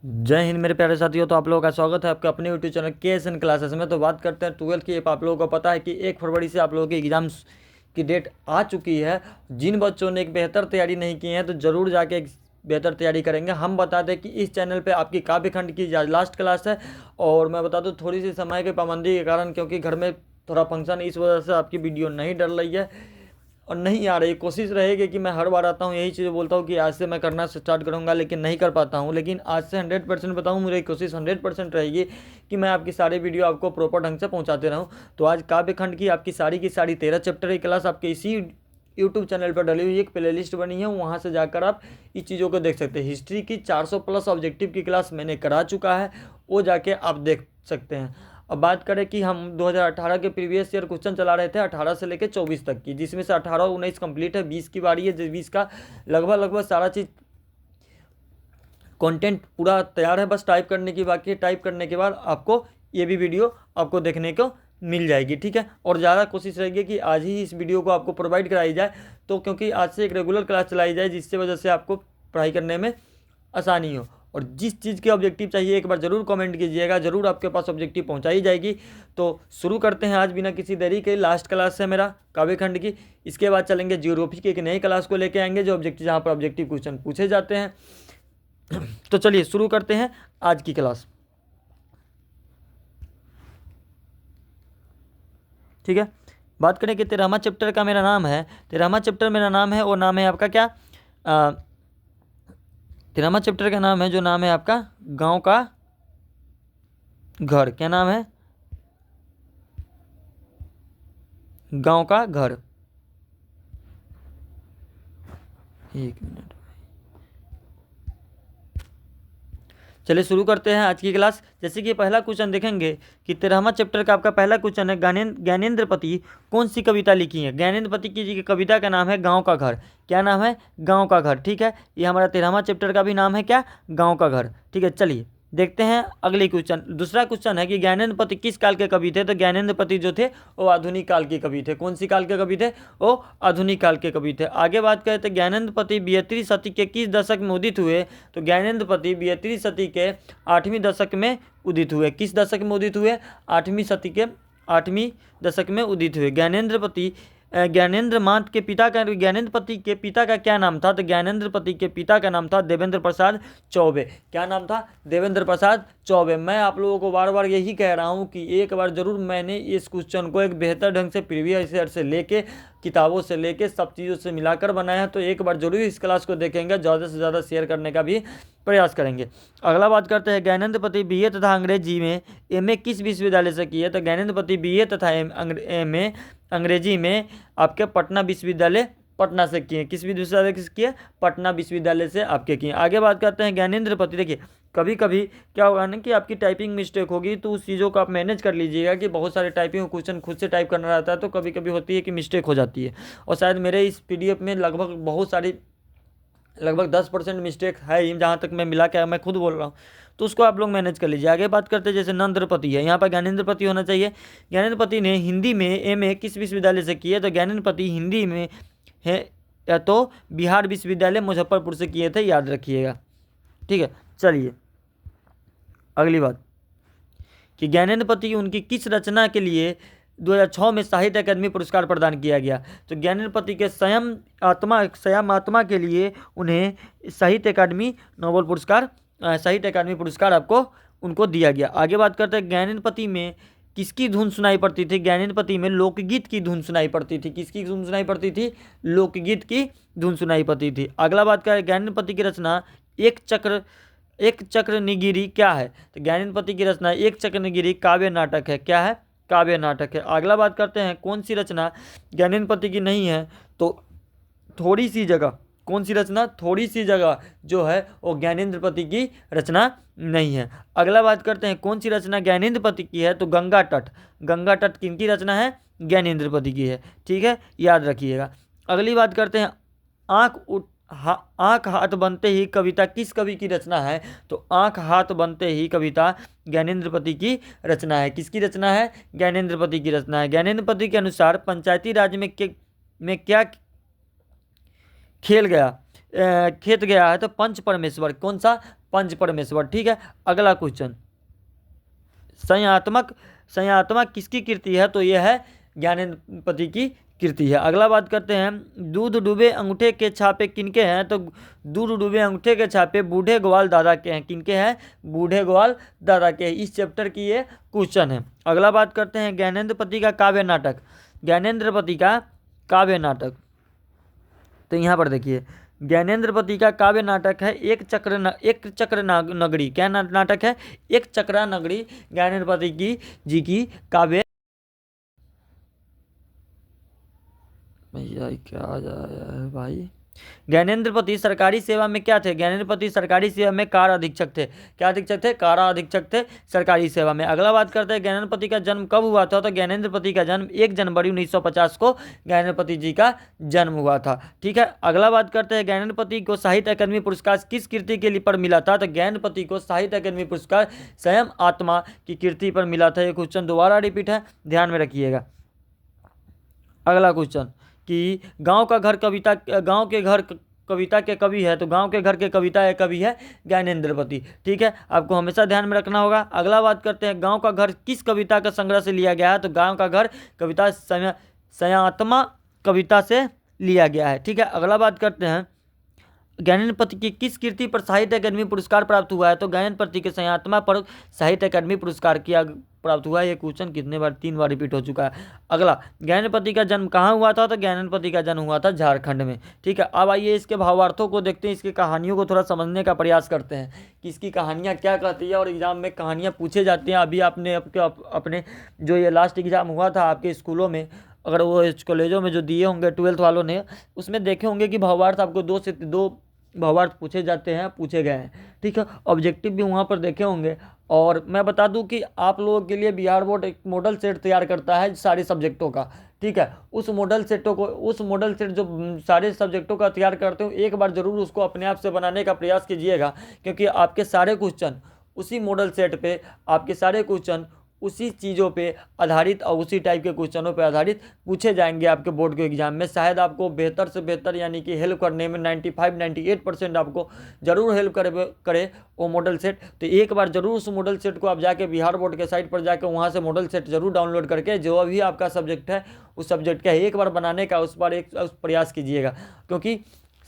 जय हिंद मेरे प्यारे साथियों। तो आप लोगों का स्वागत है आपके अपने यूट्यूब चैनल KSN क्लासेस में। तो बात करते हैं 12th की। आप लोगों को पता है कि 1 फरवरी से आप लोगों की एग्ज़ाम्स की डेट आ चुकी है। जिन बच्चों ने एक बेहतर तैयारी नहीं की है तो ज़रूर जाके एक बेहतर तैयारी करेंगे। हम बता दें कि इस चैनल पे आपकी काव्य खंड की लास्ट क्लास है। और मैं बता दूं थोड़ी सी समय की पाबंदी के कारण, क्योंकि घर में थोड़ा फंक्शन, इस वजह से आपकी वीडियो नहीं डल रही है और नहीं आ रही। कोशिश रहेगी कि मैं हर बार आता हूँ यही चीज़ बोलता हूँ कि आज से मैं करना स्टार्ट करूँगा, लेकिन नहीं कर पाता हूँ। लेकिन आज से 100% बताऊँ, मेरी कोशिश 100% रहेगी कि मैं आपकी सारी वीडियो आपको प्रॉपर ढंग से पहुँचाते रहूँ। तो आज काव्य खंड की आपकी सारी 13 चैप्टर की क्लास आपके इसी यूट्यूब चैनल पर डली हुई एक प्ले लिस्ट बनी है, वहाँ से जाकर आप इस चीज़ों को देख सकते हैं। हिस्ट्री की 400 प्लस ऑब्जेक्टिव की क्लास मैंने करा चुका है, वो जाके आप देख सकते हैं। अब बात करें कि हम 2018 के प्रीवियस ईयर क्वेश्चन चला रहे थे 18 से लेकर 24 तक की, जिसमें से 18-19 कंप्लीट है। 20 की बारी है, 20 का लगभग सारा चीज़ कंटेंट पूरा तैयार है, बस टाइप करने की बाकी है। टाइप करने के बाद आपको ये भी वीडियो आपको देखने को मिल जाएगी, ठीक है। और ज़्यादा कोशिश रहेगी कि आज ही इस वीडियो को आपको प्रोवाइड कराई जाए, तो क्योंकि आज से एक रेगुलर क्लास चलाई जाए, जिससे वजह से आपको पढ़ाई करने में आसानी हो। और जिस चीज़ के ऑब्जेक्टिव चाहिए एक बार ज़रूर कमेंट कीजिएगा, ज़रूर आपके पास ऑब्जेक्टिव पहुंचाई जाएगी। तो शुरू करते हैं आज बिना किसी देरी के। लास्ट क्लास है मेरा काव्य खंड की। इसके बाद चलेंगे ज्योग्राफी की एक नई क्लास को लेके आएंगे, जो ऑब्जेक्टिव जहाँ पर ऑब्जेक्टिव क्वेश्चन पूछे जाते हैं। तो चलिए शुरू करते हैं आज की क्लास, ठीक है। बात करें कि 13वां चैप्टर का मेरा नाम है, 13वां चैप्टर मेरा नाम है, और नाम है आपका क्या, 13वां चैप्टर का नाम है, जो नाम है आपका गांव का घर। क्या नाम है? गांव का घर। एक मिनट, चलिए शुरू करते हैं आज की क्लास। जैसे कि पहला क्वेश्चन देखेंगे कि 13वां चैप्टर का आपका पहला क्वेश्चन है, ज्ञानेंद्र पति कौन सी कविता लिखी है। ज्ञानेंद्र पति की जी की कविता का नाम है गांव का घर। क्या नाम है? गांव का घर, ठीक है। ये हमारा 13वां चैप्टर का भी नाम है क्या? गांव का घर, ठीक है। चलिए देखते हैं अगले क्वेश्चन। दूसरा क्वेश्चन है कि ज्ञानेंद्र पति किस काल के कवि थे। तो ज्ञानेंद्र पति जो थे वो आधुनिक काल के कवि थे। कौन सी काल के कवि थे? वो आधुनिक काल के कवि थे। आगे बात करें तो ज्ञानेंद्र पति 12वीं सदी के किस दशक में उदित हुए। तो ज्ञानेंद्र पति 12वीं सदी के 8वीं दशक में उदित हुए। किस दशक में उदित हुए? 8वीं सदी के 8वीं दशक में उदित हुए। ज्ञानेंद्र पति ज्ञानेंद्र मात के पिता का, ज्ञानेंद्र पति के पिता का क्या नाम था। तो ज्ञानेंद्र पति के पिता का नाम था देवेंद्र प्रसाद चौबे। क्या नाम था? देवेंद्र प्रसाद चौबे। मैं आप लोगों को बार बार यही कह रहा हूं कि एक बार जरूर मैंने इस क्वेश्चन को एक बेहतर ढंग से प्रीवियस ईयर से लेके, किताबों से लेके, सब चीज़ों से मिलाकर बनाया है। तो एक बार जरूर इस क्लास को देखेंगे, ज़्यादा से ज़्यादा शेयर करने का भी प्रयास करेंगे। अगला बात करते हैं, ज्ञानेंद्र पति BA तथा अंग्रेजी में MA किस विश्वविद्यालय से किए। तो ज्ञानेंद्र पति BA तथा MA अंग्रेजी में आपके पटना विश्वविद्यालय पटना से किए। किस विश्वविद्यालय से किए? पटना विश्वविद्यालय से आपके किए। आगे बात करते हैं ज्ञानेंद्र पति। देखिए कभी कभी क्या होगा ना कि आपकी टाइपिंग मिस्टेक होगी, तो उस चीज़ों को आप मैनेज कर लीजिएगा कि बहुत सारे टाइपिंग क्वेश्चन खुद से टाइप करना रहता है, तो कभी कभी होती है कि मिस्टेक हो जाती है। और शायद मेरे इस PDF में लगभग 10% मिस्टेक है ही, जहाँ तक मैं मिला के मैं खुद बोल रहा हूँ, तो उसको आप लोग मैनेज कर लीजिए। आगे बात करते हैं, जैसे नंद्रपति है, यहाँ पर ज्ञानेंद्र पति होना चाहिए। ज्ञानेंद्र पति ने हिंदी में MA किस विश्वविद्यालय से किए। तो ज्ञानेंद्र पति हिंदी में है या तो बिहार विश्वविद्यालय मुजफ्फरपुर से किए थे, याद रखिएगा, ठीक है। चलिए अगली बात कि ज्ञानेंद्र पति उनकी किस रचना के लिए 2006 में साहित्य अकादमी पुरस्कार प्रदान किया गया। तो ज्ञानेंद्र पति के स्वयं आत्मा के लिए उन्हें साहित्य अकादमी पुरस्कार आपको उनको दिया गया। आगे बात करते हैं, ज्ञानेंद्र पति में किसकी धुन सुनाई पड़ती थी। ज्ञानेंद्र पति में लोकगीत की धुन सुनाई पड़ती थी। किसकी धुन सुनाई पड़ती थी? लोकगीत की धुन सुनाई पड़ती थी। अगला बात करें, ज्ञानेंद्र पति की रचना एक चक्र निगिरी क्या है। तो ज्ञानेंद्र पति की रचना एक चक्र निगिरी काव्य नाटक है। क्या है? काव्य नाटक है। अगला बात करते हैं, कौन सी रचना ज्ञानेंद्र पति की नहीं है। तो थोड़ी सी जगह, कौन सी रचना? थोड़ी सी जगह जो है वो ज्ञानेंद्र पति की रचना नहीं है। अगला बात करते हैं, कौन सी रचना ज्ञानेंद्र पति की है। तो गंगा तट। गंगा तट किनकी रचना है? ज्ञानेंद्र पति की है, ठीक है, याद रखिएगा। अगली बात करते हैं, आँख हाथ बनते ही कविता किस कवि की रचना है। तो आँख हाथ बनते ही कविता ज्ञानेंद्र पति की रचना है। किसकी रचना है? ज्ञानेंद्र पति की रचना है। ज्ञानेंद्र पति के अनुसार पंचायती राज में क्या खेल गया। खेत गया है? तो पंच परमेश्वर। कौन सा? पंच परमेश्वर। ठीक है, अगला क्वेश्चन, संयात्मक संयात्मक किसकी कृति है? तो यह है ज्ञानेन्द्रपति की कृति है। अगला बात करते हैं, दूध डूबे अंगूठे के छापे किनके हैं? तो दूध डूबे अंगूठे के छापे बूढ़े ग्वाल दादा के हैं। किनके हैं? बूढ़े ग्वाल दादा के। इस चैप्टर की ये क्वेश्चन है। अगला बात करते हैं, ज्ञानेन्द्रपति का काव्य नाटक। ज्ञानेन्द्रपति का काव्य नाटक, तो यहाँ पर देखिए, ज्ञानेन्द्रपति का काव्य नाटक है एक चक्र नगरी। क्या नाटक है? एक चक्रा नगरी ज्ञानेन्द्रपति जी की काव्य। भैया क्या आ जाया है भाई। ज्ञानेन्द्रपति सरकारी सेवा में क्या थे? ज्ञानेन्द्रपति सरकारी सेवा में कार अधीक्षक थे। क्या अधीक्षक थे? कारा अधीक्षक थे सरकारी सेवा में। अगला बात करते हैं, ज्ञानेन्द्रपति का जन्म कब हुआ था? तो ज्ञानेन्द्रपति का जन्म 1 जनवरी 1950 को ज्ञानेन्द्रपति जी का जन्म हुआ था। ठीक है, अगला बात करते हैं, ज्ञानेन्द्रपति को साहित्य अकादमी पुरस्कार किस कृति के लिए पर मिला था? तो ज्ञानेन्द्रपति को साहित्य अकादमी पुरस्कार स्वयं आत्मा की कृति पर मिला था। ये क्वेश्चन दोबारा रिपीट है, ध्यान में रखिएगा। अगला क्वेश्चन कि गांव के घर कविता के कवि है? तो गांव के घर के कविता के कवि है ज्ञानेन्द्रपति। ठीक है, आपको हमेशा ध्यान में रखना होगा। अगला बात करते हैं, गांव का घर किस कविता का संग्रह से लिया गया है? तो गांव का घर कविता संयात्मा कविता से लिया गया है। ठीक है, अगला बात करते हैं, ज्ञानेन्द्रपति की किस कृति पर साहित्य अकादमी पुरस्कार प्राप्त हुआ है? तो ज्ञानेन्द्रपति के संयात्मा पर साहित्य अकादमी पुरस्कार प्राप्त हुआ है। ये क्वेश्चन कितने बार? 3 बार रिपीट हो चुका है। अगला, ज्ञानेन्द्रपति का जन्म कहाँ हुआ था? तो ज्ञानेन्द्रपति का जन्म हुआ था झारखंड में। ठीक है, अब आइए इसके भावार्थों को देखते हैं, इसकी कहानियों को थोड़ा समझने का प्रयास करते हैं कि इसकी कहानियाँ क्या कहती है, और एग्जाम में कहानियाँ पूछे जाती हैं। अभी आपने अपने जो ये लास्ट एग्जाम हुआ था आपके स्कूलों में, अगर वो कॉलेजों में जो दिए होंगे 12th वालों ने, उसमें देखे होंगे कि भावार्थ आपको 2 से 2 भावार्थ पूछे जाते हैं, पूछे गए हैं। ठीक है, ऑब्जेक्टिव भी वहाँ पर देखे होंगे। और मैं बता दूं कि आप लोगों के लिए बिहार बोर्ड एक मॉडल सेट तैयार करता है सारे सब्जेक्टों का। ठीक है, उस मॉडल सेट जो सारे सब्जेक्टों का तैयार करते हो, एक बार ज़रूर उसको अपने आप से बनाने का प्रयास कीजिएगा, क्योंकि आपके सारे क्वेश्चन उसी मॉडल सेट पे, आपके सारे क्वेश्चन उसी चीज़ों पे आधारित और उसी टाइप के क्वेश्चनों पे आधारित पूछे जाएंगे आपके बोर्ड के एग्जाम में। शायद आपको बेहतर से बेहतर यानी कि हेल्प करने में 95-98% आपको ज़रूर हेल्प करे वो मॉडल सेट। तो एक बार ज़रूर उस मॉडल सेट को आप जाके बिहार बोर्ड के साइट पर जाकर वहाँ से मॉडल सेट ज़रूर डाउनलोड करके जो भी आपका सब्जेक्ट है उस सब्जेक्ट का एक बार बनाने का उस प्रयास कीजिएगा, क्योंकि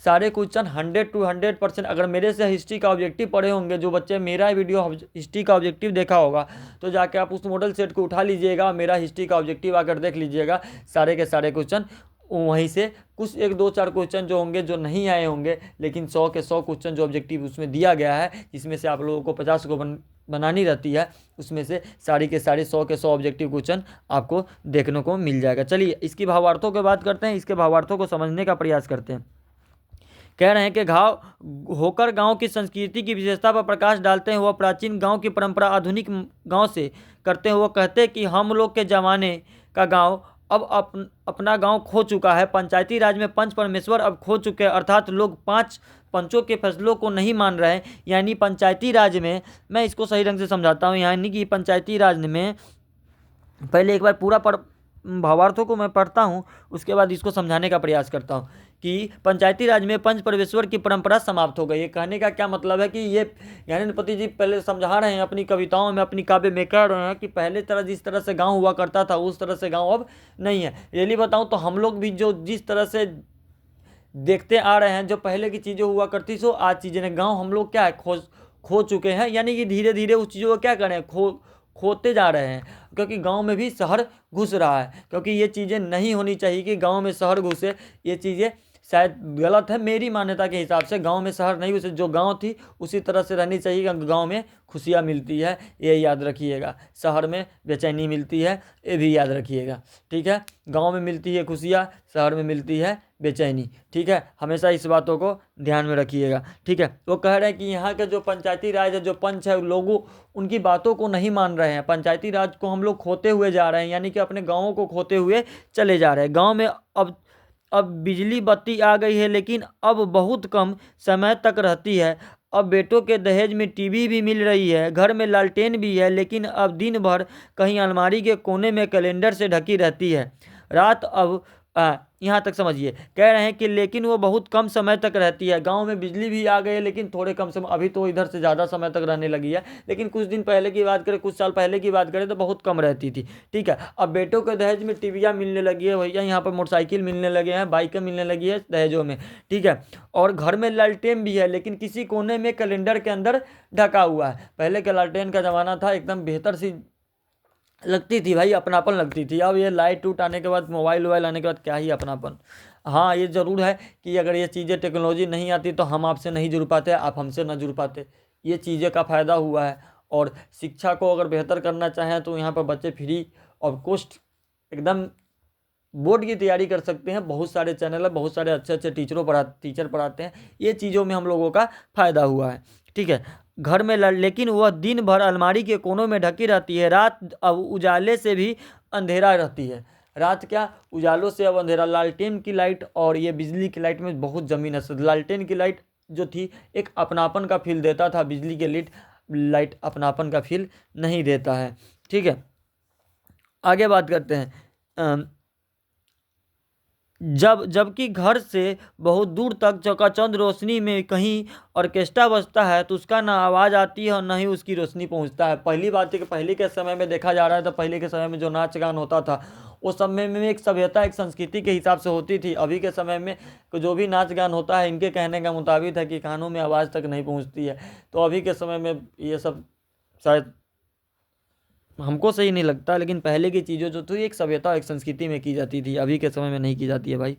सारे क्वेश्चन 100 to 100%, अगर मेरे से हिस्ट्री का ऑब्जेक्टिव पढ़े होंगे, जो बच्चे मेरा वीडियो हिस्ट्री का ऑब्जेक्टिव देखा होगा, तो जाके आप उस मॉडल सेट को उठा लीजिएगा, मेरा हिस्ट्री का ऑब्जेक्टिव आकर देख लीजिएगा। सारे के सारे क्वेश्चन वहीं से, कुछ 1 2 4 क्वेश्चन जो होंगे जो नहीं आए होंगे, लेकिन 100 के 100 क्वेश्चन जो ऑब्जेक्टिव उसमें दिया गया है, जिसमें से आप लोगों को 50 को बनानी रहती है, उसमें से सारी के सारे 100 के 100 ऑब्जेक्टिव क्वेश्चन आपको देखने को मिल जाएगा। चलिए इसकी भावार्थों की बात करते हैं, इसके भावार्थों को समझने का प्रयास करते हैं। कह रहे हैं कि गांव की संस्कृति की विशेषता पर प्रकाश डालते हैं। वह प्राचीन गांव की परंपरा आधुनिक गांव से करते हैं। वो कहते हैं कि हम लोग के ज़माने का गांव अब अपना गांव खो चुका है। पंचायती राज में पंच परमेश्वर अब खो चुके हैं, अर्थात लोग 5 पंचों के फैसलों को नहीं मान रहे हैं। यानी पंचायती राज में, मैं इसको सही ढंग से समझाता हूँ, यानी कि पंचायती राज में, पहले एक बार पूरा भावार्थों को मैं पढ़ता हूँ, उसके बाद इसको समझाने का प्रयास करता हूँ कि पंचायती राज में पंच परमेश्वर की परंपरा समाप्त हो गई। ये कहने का क्या मतलब है कि ये ज्ञानेन्द्रपति जी पहले समझा रहे हैं अपनी कविताओं में, अपनी काव्य में कह रहे हैं कि पहले जिस तरह से गांव हुआ करता था उस तरह से गांव अब नहीं है। रियली बताऊँ तो हम लोग भी जो जिस तरह से देखते आ रहे हैं, जो पहले की चीज़ें हुआ करती सो आज चीज़ें ने, गाँव हम लोग क्या है खो चुके हैं। यानी कि धीरे धीरे उस चीज़ों को क्या करें, खोते जा रहे हैं, क्योंकि गांव में भी शहर घुस रहा है। क्योंकि ये चीज़ें नहीं होनी चाहिए कि गांव में शहर घुसे, ये चीज़ें शायद गलत है मेरी मान्यता के हिसाब से। गांव में शहर नहीं घुसे, जो गांव थी उसी तरह से रहनी चाहिए। गांव में खुशियाँ मिलती है, ये याद रखिएगा। शहर में बेचैनी मिलती है, ये भी याद रखिएगा। ठीक है, गांव में मिलती है खुशियाँ, शहर में मिलती है बेचैनी। ठीक है, हमेशा इस बातों को ध्यान में रखिएगा। ठीक है, वो कह रहे हैं कि यहाँ के जो पंचायती राज है, जो पंच है, लोगों उनकी बातों को नहीं मान रहे हैं। पंचायती राज को हम लोग खोते हुए जा रहे हैं, यानी कि अपने गाँवों को खोते हुए चले जा रहे हैं। गाँव में अब बिजली बत्ती आ गई है, लेकिन अब बहुत कम समय तक रहती है। अब बेटों के दहेज में टीवी भी मिल रही है, घर में लालटेन भी है, लेकिन अब दिन भर कहीं अलमारी के कोने में कैलेंडर से ढकी रहती है। रात अब यहाँ तक समझिए। कह रहे हैं कि लेकिन वो बहुत कम समय तक रहती है। गांव में बिजली भी आ गई है लेकिन थोड़े कम समय, अभी तो इधर से ज़्यादा समय तक रहने लगी है, लेकिन कुछ दिन पहले की बात करें, कुछ साल पहले की बात करें तो बहुत कम रहती थी। ठीक है, अब बेटों के दहेज में टीवियाँ मिलने लगी है भैया, यहाँ पर मोटरसाइकिल मिलने लगे हैं, बाइकें मिलने लगी है दहेजों में। ठीक है, और घर में लालटेन भी है लेकिन किसी कोने में कैलेंडर के अंदर ढका हुआ है। पहले के लालटेन का ज़माना था, एकदम बेहतर सी लगती थी भाई, अपनापन लगती थी। अब ये लाइट टूट आने के बाद, मोबाइल वोबाइल आने के बाद क्या ही अपनापन। हाँ ये ज़रूर है कि अगर ये चीज़ें टेक्नोलॉजी नहीं आती तो हम आपसे नहीं जुड़ पाते, आप हमसे ना जुड़ पाते। ये चीज़ें का फ़ायदा हुआ है। और शिक्षा को अगर बेहतर करना चाहें तो यहाँ पर बच्चे फ्री ऑफ कॉस्ट एकदम बोर्ड की तैयारी कर सकते हैं। बहुत सारे चैनल है, बहुत सारे अच्छे अच्छे टीचर पढ़ाते हैं। ये चीज़ों में हम लोगों का फ़ायदा हुआ है। ठीक है, घर में लेकिन वह दिन भर अलमारी के कोनों में ढकी रहती है। रात अब उजाले से भी अंधेरा रहती है। रात क्या, उजालों से अब अंधेरा। लालटेन की लाइट और ये बिजली की लाइट में बहुत ज़मीन है। लालटेन की लाइट जो थी एक अपनापन का फील देता था, बिजली के लाइट अपनापन का फील नहीं देता है। ठीक है, आगे बात करते हैं। जबकि घर से बहुत दूर तक चकाचौंध रोशनी में कहीं ऑर्केस्ट्रा बजता है तो उसका ना आवाज़ आती है और ना ही उसकी रोशनी पहुंचता है। पहली बात है कि पहले के समय में देखा जा रहा है तो पहले के समय में जो नाच गान होता था उस समय में एक सभ्यता, एक संस्कृति के हिसाब से होती थी। अभी के समय में जो भी नाच गान होता है इनके कहने का मुताबिक है कि कानों में आवाज़ तक नहीं पहुँचती है। तो अभी के समय में ये सब शायद हमको सही नहीं लगता, लेकिन पहले की चीज़ें जो थी एक सभ्यता, एक संस्कृति में की जाती थी, अभी के समय में नहीं की जाती है भाई।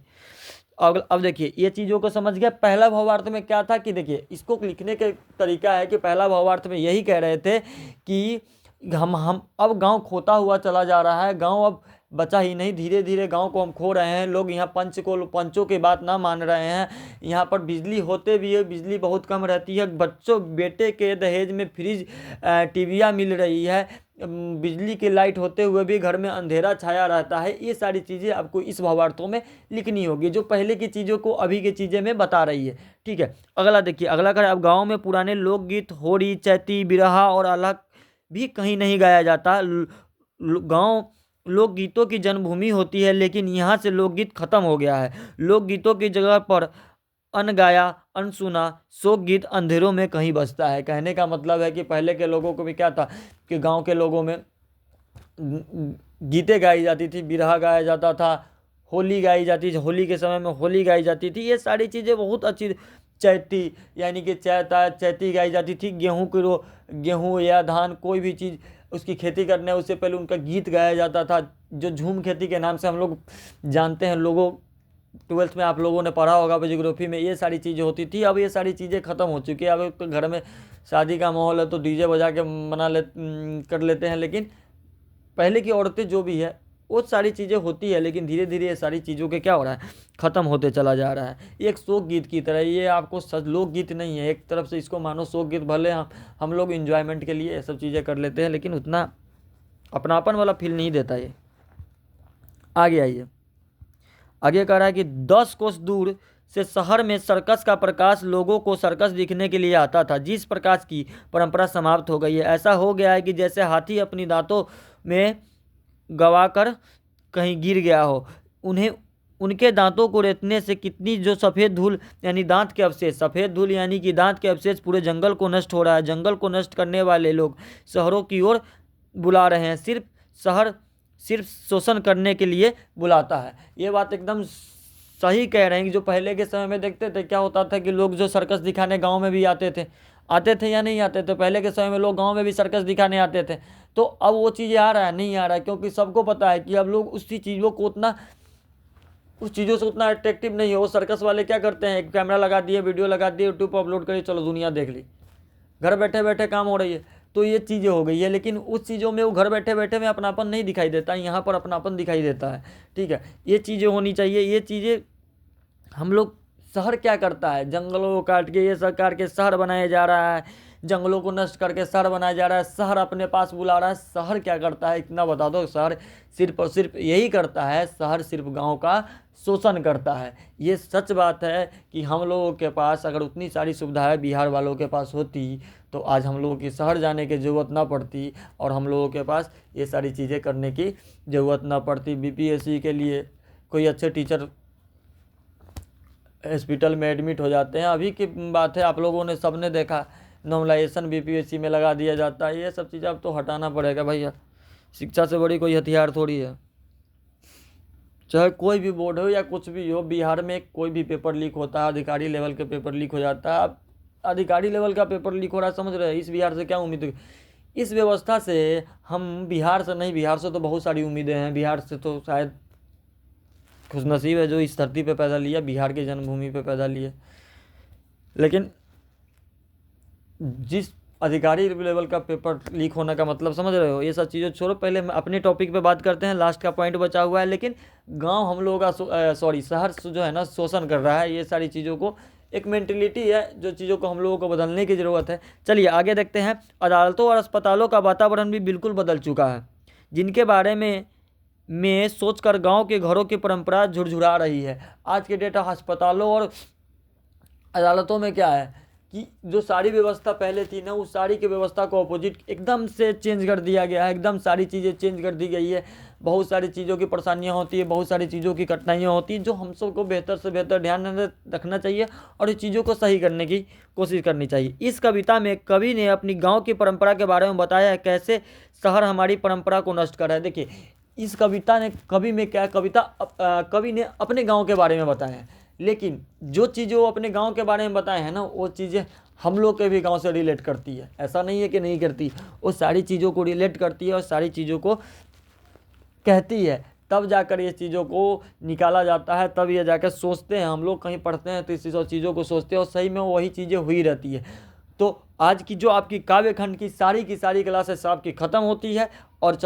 अब देखिए ये चीज़ों को समझ गया। पहला भावार्थ में क्या था कि देखिए इसको लिखने के तरीका है कि पहला भावार्थ में यही कह रहे थे कि हम अब गांव खोता हुआ चला जा रहा है, गांव अब बचा ही नहीं, धीरे धीरे गांव को हम खो रहे हैं। लोग यहाँ पंचों की बात ना मान रहे हैं। यहाँ पर बिजली होते भी है, बिजली बहुत कम रहती है। बच्चों बेटे के दहेज में फ्रिज, टीवियाँ मिल रही है, बिजली की लाइट होते हुए भी घर में अंधेरा छाया रहता है। ये सारी चीज़ें आपको इस भावार्थों में लिखनी होगी जो पहले की चीज़ों को अभी की चीज़ें में बता रही है। ठीक है, अगला देखिए, अगला कर अब गाँव में पुराने लोकगीत, होरी, चैती, बिरहा और अलग भी कहीं नहीं गाया जाता। गाँव लोकगीतों की जन्मभूमि होती है लेकिन यहाँ से लोकगीत खत्म हो गया है। लोकगीतों की जगह पर अनगाया, अनसुना शोक गीत अंधेरों में कहीं बजता है। कहने का मतलब है कि पहले के लोगों को भी क्या था कि गांव के लोगों में गीतें गाई जाती थी, बिरहा गाया जाता था, होली गाई जाती थी, होली के समय में होली गाई जाती थी। ये सारी चीज़ें बहुत अच्छी। चैती यानी कि चैती गाई जाती थी। गेहूँ या धान कोई भी चीज़ उसकी खेती करने उससे पहले उनका गीत गाया जाता था, जो झूम खेती के नाम से हम लोग जानते हैं। लोगों 12th में आप लोगों ने पढ़ा होगा जियोग्राफी में, ये सारी चीज़ें होती थी। अब ये सारी चीज़ें ख़त्म हो चुकी है। अब तो घर में शादी का माहौल है तो डीजे बजा के कर लेते हैं। लेकिन पहले की औरतें जो भी है वो सारी चीज़ें होती है, लेकिन धीरे धीरे ये सारी चीज़ों के क्या हो रहा है, ख़त्म होते चला जा रहा है। एक शोक गीत की तरह ये आपको लोक गीत नहीं है। एक तरफ से इसको मानो शोक गीत, भले हम लोग इन्जॉयमेंट के लिए ये सब चीज़ें कर लेते हैं लेकिन उतना अपनापन वाला फील नहीं देता ये। आगे आइए, आगे कह रहा है कि 10 कोस दूर से शहर में सर्कस का प्रकाश लोगों को सर्कस दिखने के लिए आता था, जिस प्रकाश की परंपरा समाप्त हो गई है। ऐसा हो गया है कि जैसे हाथी अपनी दांतों में गवाकर कहीं गिर गया हो। उन्हें उनके दांतों को रेतने से कितनी जो सफ़ेद धूल यानी दांत के अवशेष, सफ़ेद धूल यानी कि दांत के अवशेष पूरे जंगल को नष्ट हो रहा है। जंगल को नष्ट करने वाले लोग शहरों की ओर बुला रहे हैं। शहर सिर्फ शोषण करने के लिए बुलाता है। ये बात एकदम सही कह रहे हैं कि जो पहले के समय में देखते थे क्या होता था कि लोग जो सर्कस दिखाने गांव में भी आते थे या नहीं आते थे। पहले के समय में लोग गांव में भी सर्कस दिखाने आते थे। तो अब वो चीज़ें आ रहा है, नहीं आ रहा है, क्योंकि सबको पता है कि अब लोग उस चीज़ों से उतना अट्रैक्टिव नहीं है। वो सर्कस वाले क्या करते हैं, एक कैमरा लगा दिए, वीडियो लगा दिए, यूट्यूब पर अपलोड करिए, चलो दुनिया देख ली, घर बैठे बैठे काम हो रही है। तो ये चीज़ें हो गई है, लेकिन उस चीज़ों में वो घर बैठे बैठे में अपनापन नहीं दिखाई देता, यहाँ पर अपनापन दिखाई देता है। ठीक है, ये चीज़ें होनी चाहिए। ये चीज़ें हम लोग, शहर क्या करता है, जंगलों को काट के ये सरकार के शहर बनाया जा रहा है, जंगलों को नष्ट करके शहर बनाया जा रहा है, शहर अपने पास बुला रहा है। शहर क्या करता है इतना बता दो। शहर सिर्फ और सिर्फ यही करता है, शहर सिर्फ गांव का शोषण करता है। ये सच बात है कि हम लोगों के पास अगर उतनी सारी सुविधाएं बिहार वालों के पास होती तो आज हम लोगों की शहर जाने की ज़रूरत ना पड़ती और हम लोगों के पास ये सारी चीज़ें करने की ज़रूरत ना पड़ती। बीपीएससी के लिए कोई अच्छे टीचर हॉस्पिटल में एडमिट हो जाते हैं। अभी की बात है, आप लोगों ने सबने देखा, नॉर्मलाइजेशन बीपीएससी में लगा दिया जाता है। ये सब चीज़ें अब तो हटाना पड़ेगा भैया, शिक्षा से बड़ी कोई हथियार थोड़ी है। चाहे कोई भी बोर्ड हो या कुछ भी हो, बिहार में कोई भी पेपर लीक होता है, अधिकारी लेवल के पेपर लीक हो जाता है। अब अधिकारी लेवल का पेपर लीक हो रहा है, समझ रहे हैं, इस बिहार से क्या उम्मीद? इस व्यवस्था से हम बिहार से नहीं, बिहार से तो बहुत सारी उम्मीदें हैं, बिहार से तो शायद खुशनसीब है जो इस धरती पे पैदा लिया, बिहार की जन्मभूमि पे पैदा लिए। लेकिन जिस अधिकारी लेवल का पेपर लीक होने का मतलब समझ रहे हो, ये सब चीज़ें छोड़ो, पहले हम अपने टॉपिक पे बात करते हैं। लास्ट का पॉइंट बचा हुआ है, लेकिन गांव हम लोगों का शहर जो है ना शोषण कर रहा है। ये सारी चीज़ों को एक मेंटेलिटी है, जो चीज़ों को हम लोगों को बदलने की ज़रूरत है। चलिए आगे देखते हैं। अदालतों और अस्पतालों का वातावरण भी बिल्कुल बदल चुका है, जिनके बारे में सोचकर गांव के घरों की परंपरा झुरझुरा रही है। आज के डेट अस्पतालों और अदालतों में क्या है कि जो सारी व्यवस्था पहले थी ना, उस सारी की व्यवस्था को अपोजिट एकदम से चेंज कर दिया गया है। एकदम सारी चीज़ें चेंज कर दी गई है। बहुत सारी चीज़ों की परेशानियां होती है, बहुत सारी चीज़ों की कठिनाइयां होती हैं, जो हम सबको बेहतर से बेहतर ध्यान रखना चाहिए और इस चीज़ों को सही करने की कोशिश करनी चाहिए। इस कविता में कवि ने अपनी गाँव की परंपरा के बारे में बताया है, कैसे शहर हमारी परंपरा को नष्ट कर रहा है। देखिए, इस कविता ने कवि ने अपने गाँव के बारे में बताया है, लेकिन जो चीज़ें वो अपने गांव के बारे में बताए हैं ना, वो चीज़ें हम लोग के भी गांव से रिलेट करती है। ऐसा नहीं है कि नहीं करती, वो सारी चीज़ों को रिलेट करती है और सारी चीज़ों को कहती है। तब जाकर ये चीज़ों को निकाला जाता है, तब ये जाकर सोचते हैं हम लोग, कहीं पढ़ते हैं तो इस चीज़ों को सोचते हैं और सही में वही चीज़ें हुई रहती है। तो आज की जो आपकी काव्य खंड की सारी क्लासेस आपकी ख़त्म होती है और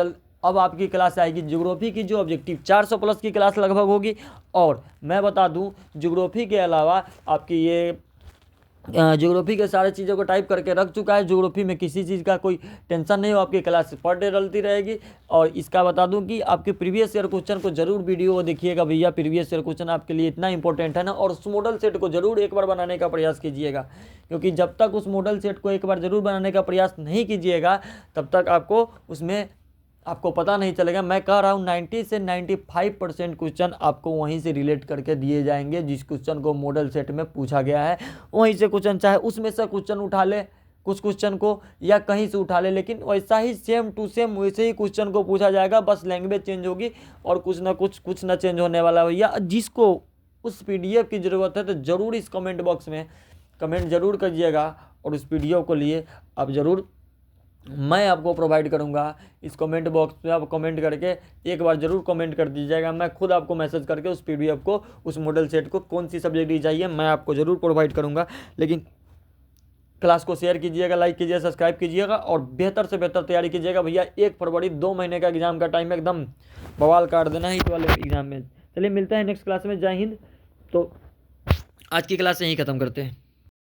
अब आपकी क्लास आएगी ज्योग्राफी की, जो ऑब्जेक्टिव 400 प्लस की क्लास लगभग होगी। और मैं बता दूं, ज्योग्राफी के अलावा आपकी ये ज्योग्राफी के सारे चीज़ों को टाइप करके रख चुका है। ज्योग्राफी में किसी चीज़ का कोई टेंशन नहीं हो, आपकी क्लास पर डे डलती रहेगी। और इसका बता दूं कि आपके प्रीवियस ईयर क्वेश्चन को जरूर वीडियो देखिएगा भैया। प्रीवियस ईयर क्वेश्चन आपके लिए इतना इंपॉर्टेंट है ना, और उस मॉडल सेट को जरूर एक बार बनाने का प्रयास कीजिएगा, क्योंकि जब तक उस मॉडल सेट को एक बार जरूर बनाने का प्रयास नहीं कीजिएगा, तब तक आपको पता नहीं चलेगा। मैं कह रहा हूँ 90 से 95% क्वेश्चन आपको वहीं से रिलेट करके दिए जाएंगे, जिस क्वेश्चन को मॉडल सेट में पूछा गया है वहीं से क्वेश्चन, चाहे उसमें से क्वेश्चन उठा ले कुछ क्वेश्चन को या कहीं से उठा ले, लेकिन वैसा ही सेम टू सेम वैसे ही क्वेश्चन को पूछा जाएगा। बस लैंग्वेज चेंज होगी और कुछ ना चेंज होने वाला भैया। जिसको उस PDF की ज़रूरत है तो ज़रूर इस कमेंट बॉक्स में कमेंट ज़रूर करिएगा, और उस PDF को लिए आप ज़रूर मैं आपको प्रोवाइड करूंगा। इस कमेंट बॉक्स में आप कमेंट करके एक बार ज़रूर कमेंट कर दीजिएगा। मैं खुद आपको मैसेज करके उस PDF को, उस मॉडल सेट को, कौन सी सब्जेक्ट की चाहिए, मैं आपको ज़रूर प्रोवाइड करूंगा। लेकिन क्लास को शेयर कीजिएगा, लाइक कीजिएगा, सब्सक्राइब कीजिएगा और बेहतर से बेहतर तैयारी कीजिएगा भैया। 1 फरवरी 2 महीने का एग्जाम का टाइम है, एकदम बवाल काट देना है इस वाले एग्जाम में। चलिए मिलते हैं नेक्स्ट क्लास में। जय हिंद। तो आज की क्लास यहीं ख़त्म करते हैं।